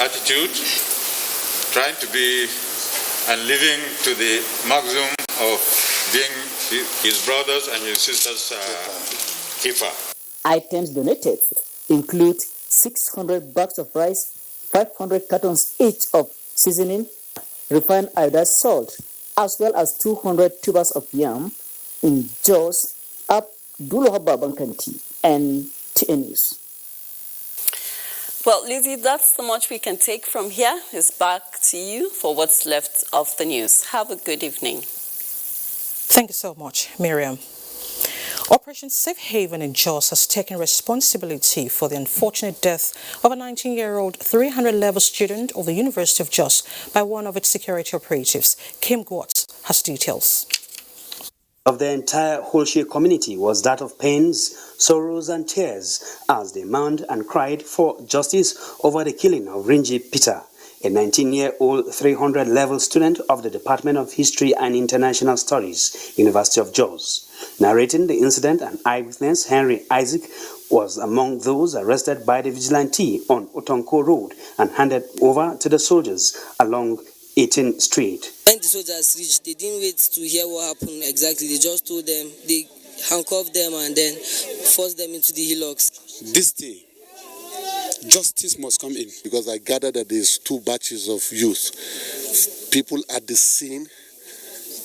attitude, trying to be and living to the maximum of being his brothers and his sisters' keeper. Items donated include 600 bags of rice, 500 cartons each of seasoning, refined iodized salt, as well as 200 tubers of yam in Jos, Abdullah Babankanti, and TNUs. Well, Lizzie, that's the much we can take from here. It's back to you for what's left of the news. Have a good evening. Thank you so much, Miriam. Operation Safe Haven in Jos has taken responsibility for the unfortunate death of a 19-year-old 300-level student of the University of Jos by one of its security operatives. Kim Gwatz has details. Of the entire Holshire community was that of pains, sorrows and tears as they mourned and cried for justice over the killing of Rinji Peter, a 19-year-old 300-level student of the Department of History and International Studies, University of Jos. Narrating the incident, an eyewitness, Henry Isaac, was among those arrested by the vigilante on Otonko Road and handed over to the soldiers along 18th Street. When the soldiers reached, they didn't wait to hear what happened exactly. They just told them, they handcuffed them and then forced them into the hillocks. This day, justice must come in because I gather that there's two batches of youth, people at the scene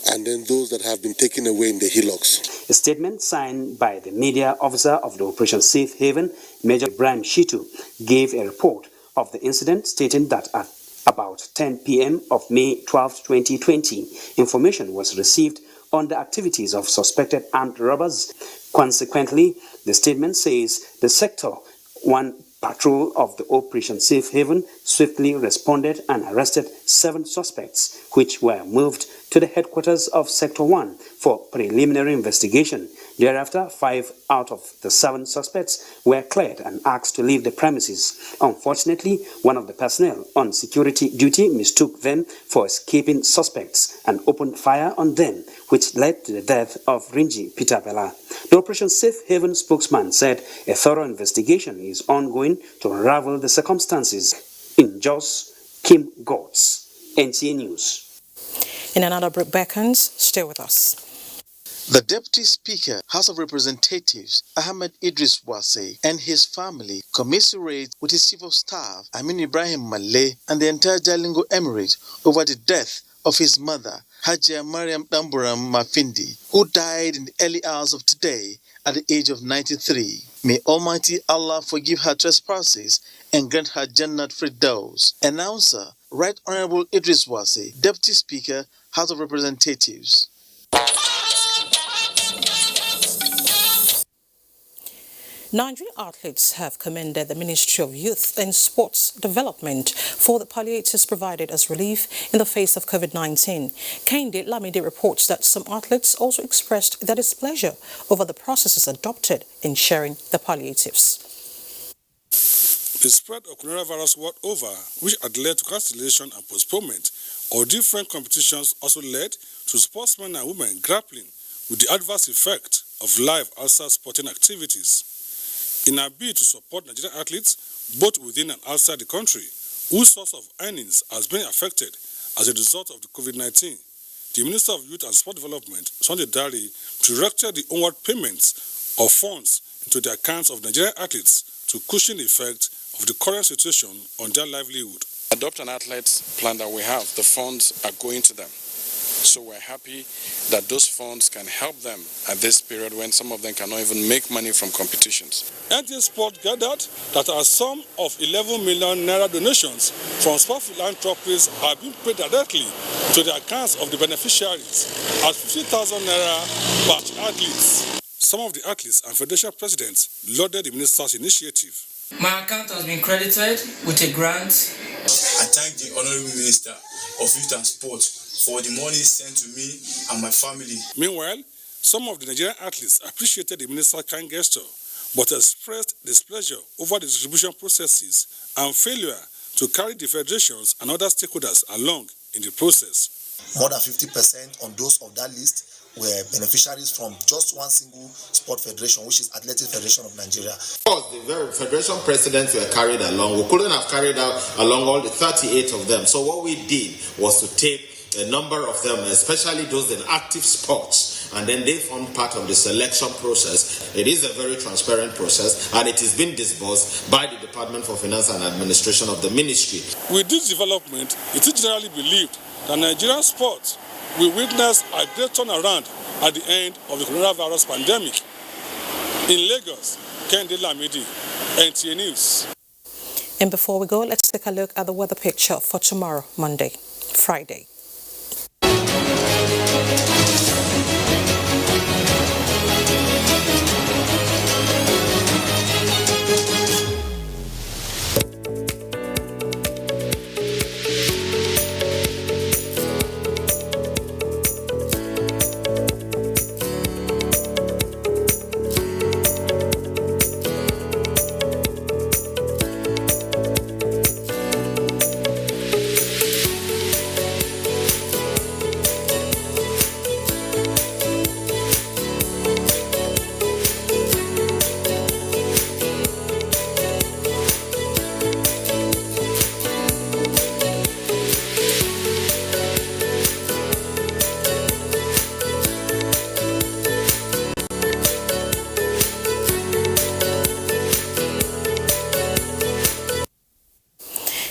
and then those that have been taken away in the hillocks. A statement signed by the media officer of the Operation Safe Haven, Major Ibrahim Shitu, gave a report of the incident, stating that at about 10 p.m. of May 12, 2020, information was received on the activities of suspected armed robbers. Consequently, the statement says the Sector 1 patrol of the Operation Safe Haven swiftly responded and arrested 7 suspects, which were moved to the headquarters of Sector 1 for preliminary investigation. Thereafter, 5 out of the 7 suspects were cleared and asked to leave the premises. Unfortunately, one of the personnel on security duty mistook them for escaping suspects and opened fire on them, which led to the death of Rinji Peter Bella. The Operation Safe Haven spokesman said a thorough investigation is ongoing to unravel the circumstances. In Jos, Kim Gotts, NTA News. In another break beckons, stay with us. The Deputy Speaker, House of Representatives, Ahmed Idris Wase, and his family commiserate with his Chief of Staff, Amin Ibrahim Malay, and the entire Jalingo Emirate over the death of his mother, Hajia Mariam Damburam Mafindi, who died in the early hours of today at the age of 93. May Almighty Allah forgive her trespasses and grant her Jannat Firdaus. Announcer, Right Honorable Idris Wase, Deputy Speaker, House of Representatives. Nigerian athletes have commended the Ministry of Youth and Sports Development for the palliatives provided as relief in the face of COVID-19. Kehinde Lamide reports that some athletes also expressed their displeasure over the processes adopted in sharing the palliatives. The spread of coronavirus world over, which had led to cancellation and postponement of different competitions, also led to sportsmen and women grappling with the adverse effect of live outside sporting activities. In a bid to support Nigerian athletes, both within and outside the country, whose source of earnings has been affected as a result of the COVID-19, the Minister of Youth and Sport Development, Sunday Dari, directed the onward payments of funds into the accounts of Nigerian athletes to cushion the effect of the current situation on their livelihood. Adopt an Athletes plan that we have, the funds are going to them. So we're happy that those funds can help them at this period when some of them cannot even make money from competitions. NTA Sport gathered that a sum of 11 million naira donations from sport philanthropies have been paid directly to the accounts of the beneficiaries at 50,000 naira per athletes. Some of the athletes and federation presidents lauded the minister's initiative. My account has been credited with a grant. I thank the Honorable Minister of Youth and Sport for the money sent to me and my family. Meanwhile, some of the Nigerian athletes appreciated the minister's kind gesture, but expressed displeasure over the distribution processes and failure to carry the federations and other stakeholders along in the process. More than 50% on those of that list were beneficiaries from just one single sport federation, which is Athletic Federation of Nigeria. Of course, the very federation presidents were carried along. We couldn't have carried out along all the 38 of them. So what we did was to take a number of them, especially those in active sports, and then they form part of the selection process. It is a very transparent process, and it is being disbursed by the Department for Finance and Administration of the Ministry. With this development, it is generally believed that Nigerian sports will witness a great turnaround at the end of the coronavirus pandemic. In Lagos, Kehinde Lamide, NTA News. And before we go, let's take a look at the weather picture for tomorrow, Friday.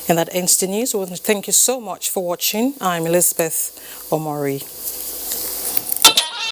And that ends the news. Thank you so much for watching. I'm Elizabeth Omori.